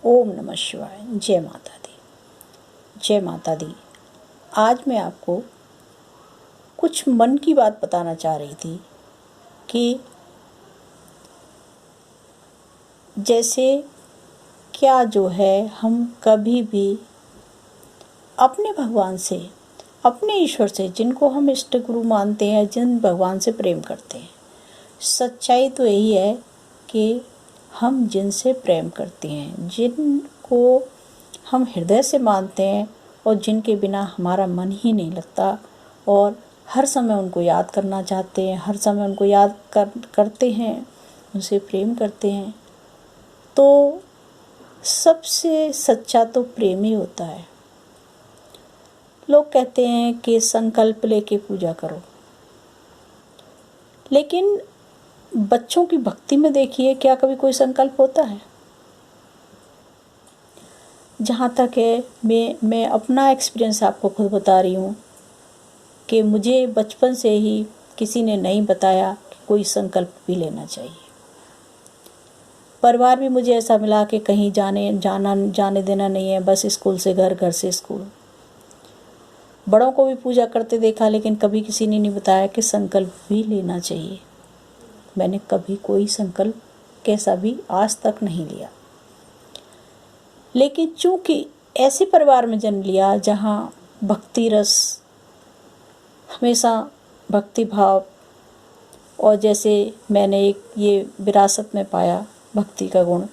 ओम नमः शिवाय। जय माता दी। जय माता दी। आज मैं आपको कुछ मन की बात बताना चाह रही थी कि जैसे क्या जो है हम कभी भी अपने भगवान से, अपने ईश्वर से, जिनको हम इष्ट गुरु मानते हैं, जिन भगवान से प्रेम करते हैं, सच्चाई तो यही है कि हम जिनसे प्रेम करते हैं, जिनको हम हृदय से मानते हैं और जिनके बिना हमारा मन ही नहीं लगता और हर समय उनको याद करना चाहते हैं, हर समय उनको याद करते हैं, उनसे प्रेम करते हैं, तो सबसे सच्चा तो प्रेम ही होता है। लोग कहते हैं कि संकल्प लेके पूजा करो, लेकिन बच्चों की भक्ति में देखिए, क्या कभी कोई संकल्प होता है? जहाँ तक है, मैं अपना एक्सपीरियंस आपको खुद बता रही हूँ कि मुझे बचपन से ही किसी ने नहीं बताया कि कोई संकल्प भी लेना चाहिए। परिवार भी मुझे ऐसा मिला कि कहीं जाने देना नहीं है, बस स्कूल से घर, घर से स्कूल। बड़ों को भी पूजा करते देखा, लेकिन कभी किसी ने नहीं बताया कि संकल्प भी लेना चाहिए। मैंने कभी कोई संकल्प कैसा भी आज तक नहीं लिया, लेकिन चूंकि ऐसे परिवार में जन्म लिया जहाँ भक्ति रस, हमेशा भक्ति भाव, और जैसे मैंने ये विरासत में पाया भक्ति का गुण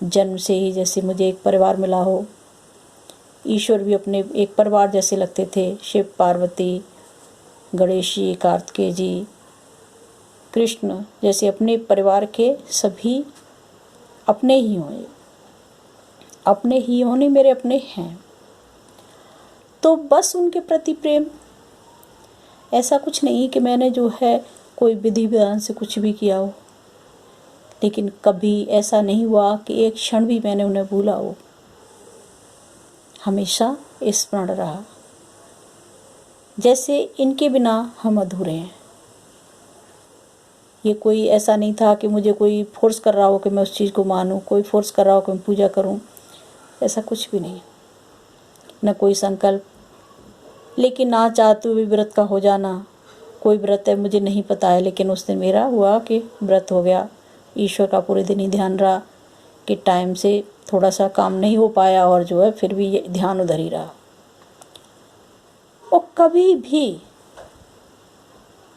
जन्म से ही, जैसे मुझे एक परिवार मिला हो। ईश्वर भी अपने एक परिवार जैसे लगते थे। शिव, पार्वती, गणेश जी, कार्तिकेय जी, कृष्ण जैसे अपने परिवार के सभी अपने ही होने मेरे अपने हैं। तो बस उनके प्रति प्रेम, ऐसा कुछ नहीं कि मैंने जो है कोई विधि विधान से कुछ भी किया हो, लेकिन कभी ऐसा नहीं हुआ कि एक क्षण भी मैंने उन्हें भूला हो। हमेशा स्मरण रहा, जैसे इनके बिना हम अधूरे हैं। ये कोई ऐसा नहीं था कि मुझे कोई फोर्स कर रहा हो कि मैं उस चीज़ को मानूं, कोई फोर्स कर रहा हो कि मैं पूजा करूं, ऐसा कुछ भी नहीं। न कोई संकल्प, लेकिन ना चाहते हुए भी व्रत का हो जाना। कोई व्रत है मुझे नहीं पता है, लेकिन उस दिन मेरा हुआ कि व्रत हो गया। ईश्वर का पूरे दिन ही ध्यान रहा कि टाइम से थोड़ा सा काम नहीं हो पाया, और जो है फिर भी ये ध्यान उधर ही रहा। और कभी भी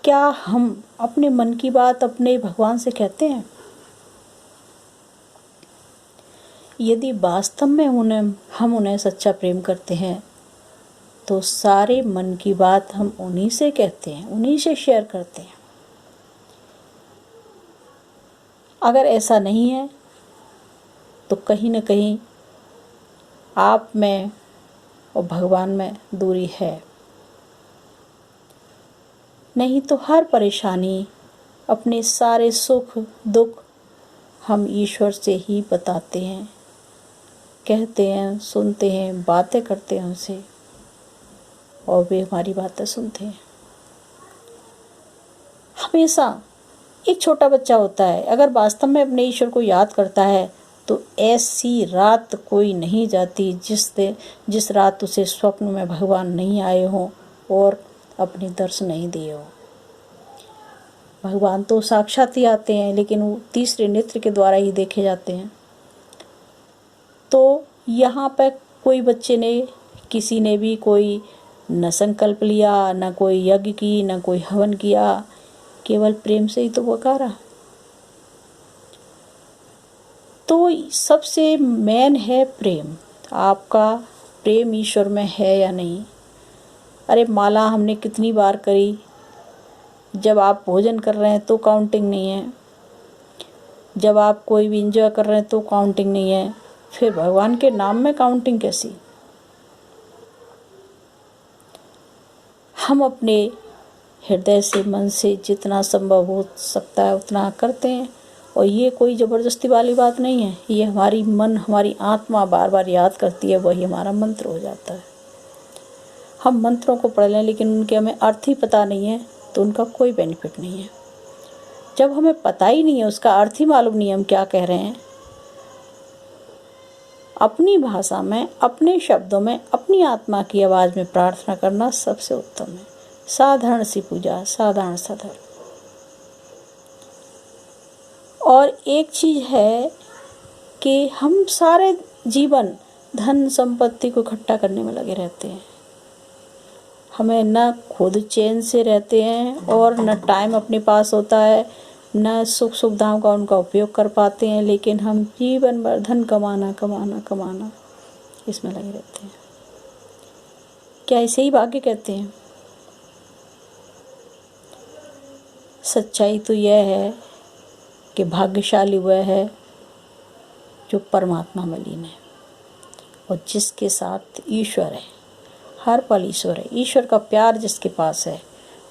क्या हम अपने मन की बात अपने भगवान से कहते हैं? यदि वास्तव में हम उन्हें सच्चा प्रेम करते हैं, तो सारे मन की बात हम उन्हीं से कहते हैं, उन्हीं से शेयर करते हैं। अगर ऐसा नहीं है तो कहीं न कहीं आप में और भगवान में दूरी है। नहीं तो हर परेशानी, अपने सारे सुख दुख हम ईश्वर से ही बताते हैं, कहते हैं, सुनते हैं, बातें करते हैं उनसे, और वे हमारी बातें सुनते हैं। हमेशा एक छोटा बच्चा होता है, अगर वास्तव में अपने ईश्वर को याद करता है तो ऐसी रात कोई नहीं जाती जिस रात उसे स्वप्न में भगवान नहीं आए हों और अपने दर्शन नहीं दिए हों। भगवान तो साक्षात ही आते हैं, लेकिन वो तीसरे नेत्र के द्वारा ही देखे जाते हैं। तो यहाँ पर कोई बच्चे ने, किसी ने भी कोई न संकल्प लिया, न कोई यज्ञ की, न कोई हवन किया, केवल प्रेम से ही तो पुकारा। तो सबसे मेन है प्रेम। आपका प्रेम ईश्वर में है या नहीं? अरे माला हमने कितनी बार करी, जब आप भोजन कर रहे हैं तो काउंटिंग नहीं है, जब आप कोई भी एंजॉय कर रहे हैं तो काउंटिंग नहीं है, फिर भगवान के नाम में काउंटिंग कैसी? हम अपने हृदय से, मन से जितना संभव हो सकता है उतना करते हैं, और ये कोई ज़बरदस्ती वाली बात नहीं है। ये हमारी मन, हमारी आत्मा बार बार याद करती है, वही हमारा मंत्र हो जाता है। हम मंत्रों को पढ़ लें, लेकिन उनके हमें अर्थ ही पता नहीं है तो उनका कोई बेनिफिट नहीं है। जब हमें पता ही नहीं है, उसका अर्थ ही मालूम नहीं है हम क्या कह रहे हैं, अपनी भाषा में, अपने शब्दों में, अपनी आत्मा की आवाज़ में प्रार्थना करना सबसे उत्तम है। साधारण सी पूजा, साधारण सा धर्म। और एक चीज़ है कि हम सारे जीवन धन संपत्ति को इकट्ठा करने में लगे रहते हैं। हमें न खुद चैन से रहते हैं और न टाइम अपने पास होता है, न सुख सुविधाओं का उनका उपयोग कर पाते हैं, लेकिन हम जीवन भर धन कमाना कमाना कमाना इसमें लगे रहते हैं। क्या इसे ही भाग्य कहते हैं? सच्चाई तो यह है कि भाग्यशाली वह है जो परमात्मा में लीन है और जिसके साथ ईश्वर है, हर पल ईश्वर है। ईश्वर का प्यार जिसके पास है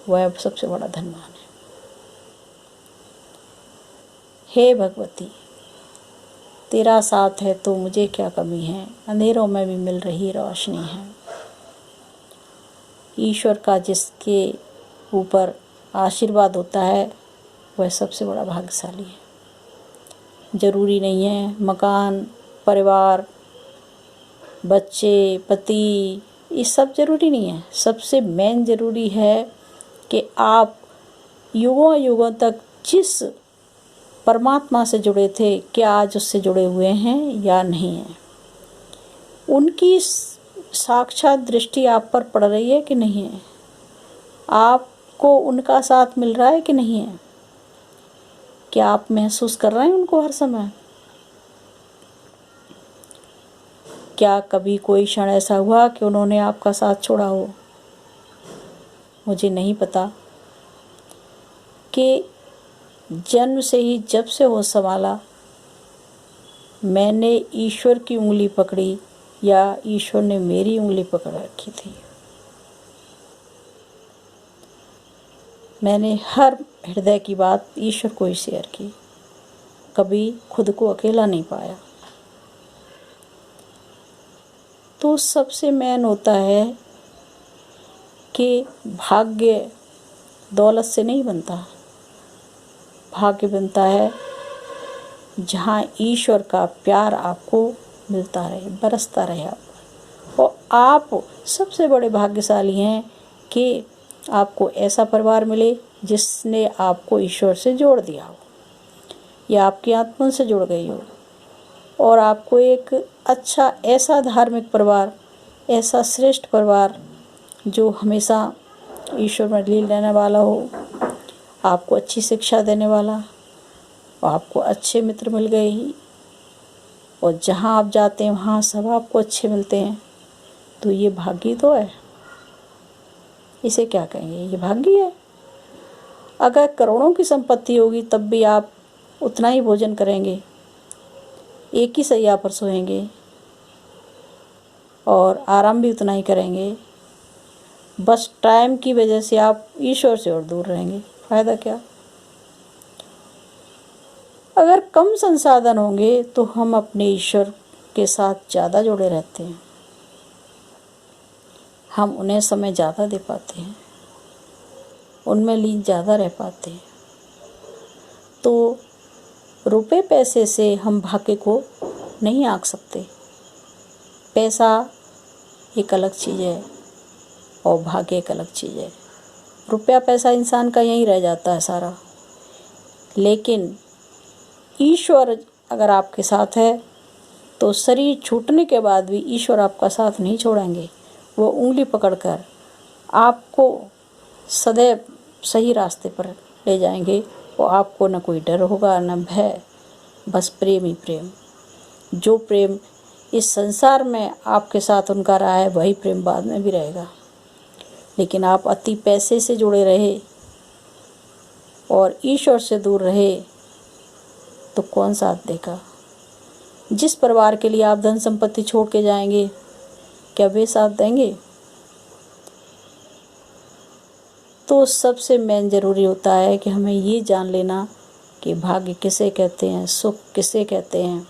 वह सबसे बड़ा धनवान है। हे भगवती, तेरा साथ है तो मुझे क्या कमी है, अंधेरों में भी मिल रही रोशनी है। ईश्वर का जिसके ऊपर आशीर्वाद होता है वह सबसे बड़ा भाग्यशाली है। जरूरी नहीं है मकान, परिवार, बच्चे, पति, ये सब जरूरी नहीं है। सबसे मेन जरूरी है कि आप युगों युगों तक जिस परमात्मा से जुड़े थे, क्या आज उससे जुड़े हुए हैं या नहीं हैं। उनकी साक्षात दृष्टि आप पर पड़ रही है कि नहीं है। आपको उनका साथ मिल रहा है कि नहीं है। क्या आप महसूस कर रहे हैं उनको हर समय। क्या कभी कोई क्षण ऐसा हुआ कि उन्होंने आपका साथ छोड़ा हो। मुझे नहीं पता कि जन्म से ही जब से होश संभाला मैंने ईश्वर की उंगली पकड़ी या ईश्वर ने मेरी उंगली पकड़ रखी थी। मैंने हर हृदय की बात ईश्वर को ही शेयर की, कभी खुद को अकेला नहीं पाया। तो सबसे मेन होता है कि भाग्य दौलत से नहीं बनता। भाग्य बनता है जहाँ ईश्वर का प्यार आपको मिलता रहे, बरसता रहे आप पर। और आप सबसे बड़े भाग्यशाली हैं कि आपको ऐसा परिवार मिले जिसने आपको ईश्वर से जोड़ दिया हो या आपकी आत्मा से जुड़ गई हो, और आपको एक अच्छा ऐसा धार्मिक परिवार, ऐसा श्रेष्ठ परिवार जो हमेशा ईश्वर में लीन रहने वाला हो, आपको अच्छी शिक्षा देने वाला, और आपको अच्छे मित्र मिल गए ही, और जहाँ आप जाते हैं वहाँ सब आपको अच्छे मिलते हैं। तो ये भाग्य तो है। इसे क्या कहेंगे, ये भाग्य है। अगर करोड़ों की संपत्ति होगी तब भी आप उतना ही भोजन करेंगे, एक ही सैया पर सोएंगे और आराम भी उतना ही करेंगे। बस टाइम की वजह से आप ईश्वर से और दूर रहेंगे। फायदा क्या। अगर कम संसाधन होंगे तो हम अपने ईश्वर के साथ ज़्यादा जुड़े रहते हैं। हम उन्हें समय ज़्यादा दे पाते हैं, उनमें लीन ज़्यादा रह पाते हैं। तो रुपए पैसे से हम भाग्य को नहीं आंक सकते। पैसा एक अलग चीज़ है और भाग्य एक अलग चीज़ है। रुपया पैसा इंसान का यहीं रह जाता है सारा, लेकिन ईश्वर अगर आपके साथ है तो शरीर छूटने के बाद भी ईश्वर आपका साथ नहीं छोड़ेंगे। वो उंगली पकड़कर आपको सदैव सही रास्ते पर ले जाएंगे और आपको न कोई डर होगा न भय, बस प्रेम ही प्रेम। जो प्रेम इस संसार में आपके साथ उनका रहा है वही प्रेम बाद में भी रहेगा। लेकिन आप अति पैसे से जुड़े रहे और ईश्वर से दूर रहे तो कौन साथ देगा। जिस परिवार के लिए आप धन संपत्ति छोड़ के जाएंगे क्या वे साथ देंगे। तो सबसे मेन ज़रूरी होता है कि हमें ये जान लेना कि भाग्य किसे कहते हैं, सुख किसे कहते हैं।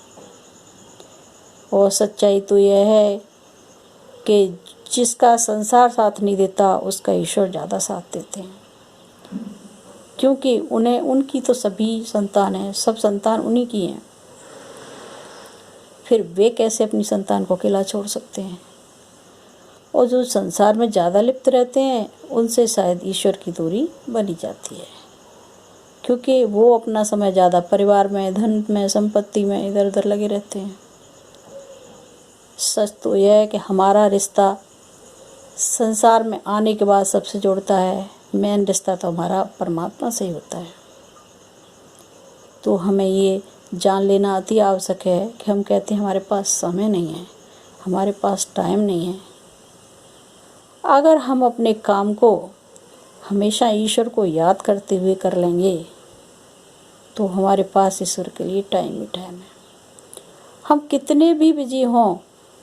और सच्चाई तो यह है कि जिसका संसार साथ नहीं देता उसका ईश्वर ज़्यादा साथ देते हैं, क्योंकि उन्हें उनकी तो सभी संतान हैं, सब संतान उन्हीं की हैं। फिर वे कैसे अपनी संतान को अकेला छोड़ सकते हैं। और जो संसार में ज़्यादा लिप्त रहते हैं उनसे शायद ईश्वर की दूरी बनी जाती है, क्योंकि वो अपना समय ज़्यादा परिवार में, धन में, संपत्ति में इधर उधर लगे रहते हैं। सच तो यह है कि हमारा रिश्ता संसार में आने के बाद सबसे जोड़ता है। मेन रिश्ता तो हमारा परमात्मा से ही होता है। तो हमें ये जान लेना अति आवश्यक है कि हम कहते हैं हमारे पास समय नहीं है, हमारे पास टाइम नहीं है। अगर हम अपने काम को हमेशा ईश्वर को याद करते हुए कर लेंगे तो हमारे पास ईश्वर के लिए टाइम ही टाइम है। हम कितने भी बिजी हों,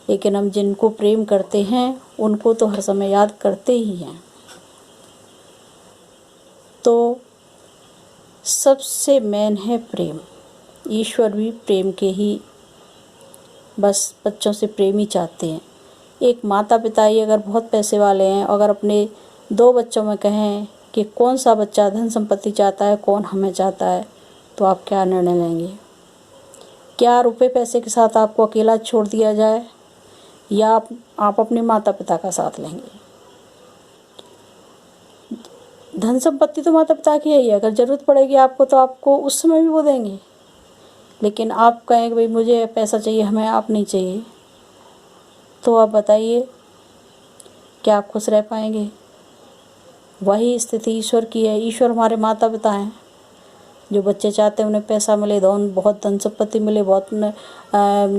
लेकिन हम जिनको प्रेम करते हैं उनको तो हर समय याद करते ही हैं। तो सबसे मेन है प्रेम। ईश्वर भी प्रेम के ही बस बच्चों से प्रेम ही चाहते हैं। एक माता पिता ही अगर बहुत पैसे वाले हैं, अगर अपने 2 बच्चों में कहें कि कौन सा बच्चा धन संपत्ति चाहता है, कौन हमें चाहता है, तो आप क्या निर्णय लेंगे? क्या रुपए पैसे के साथ आपको अकेला छोड़ दिया जाए, या आप अपने माता पिता का साथ लेंगे? धन संपत्ति तो माता पिता की है ही, अगर ज़रूरत पड़ेगी आपको तो आपको उस समय भी वो देंगे। लेकिन आप कहें कि भाई मुझे पैसा चाहिए, हमें आप नहीं चाहिए, तो आप बताइए क्या आप खुश रह पाएंगे? वही स्थिति ईश्वर की है। ईश्वर हमारे माता पिता हैं। जो बच्चे चाहते हैं उन्हें पैसा मिले, बहुत धन संपत्ति मिले, बहुत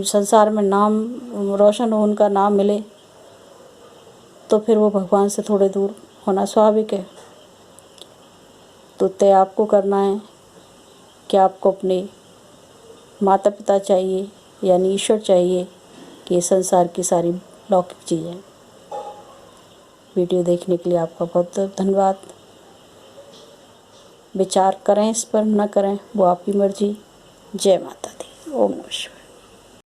संसार में नाम रोशन हो, उनका नाम मिले, तो फिर वो भगवान से थोड़े दूर होना स्वाभाविक है। तो तय आपको करना है कि आपको अपने माता पिता चाहिए यानी ईश्वर चाहिए कि संसार की सारी लौकिक चीज़ें। वीडियो देखने के लिए आपका बहुत बहुत धन्यवाद। विचार करें इस पर, न करें वो आपकी मर्जी। जय माता दी। ओम नमः शिवाय।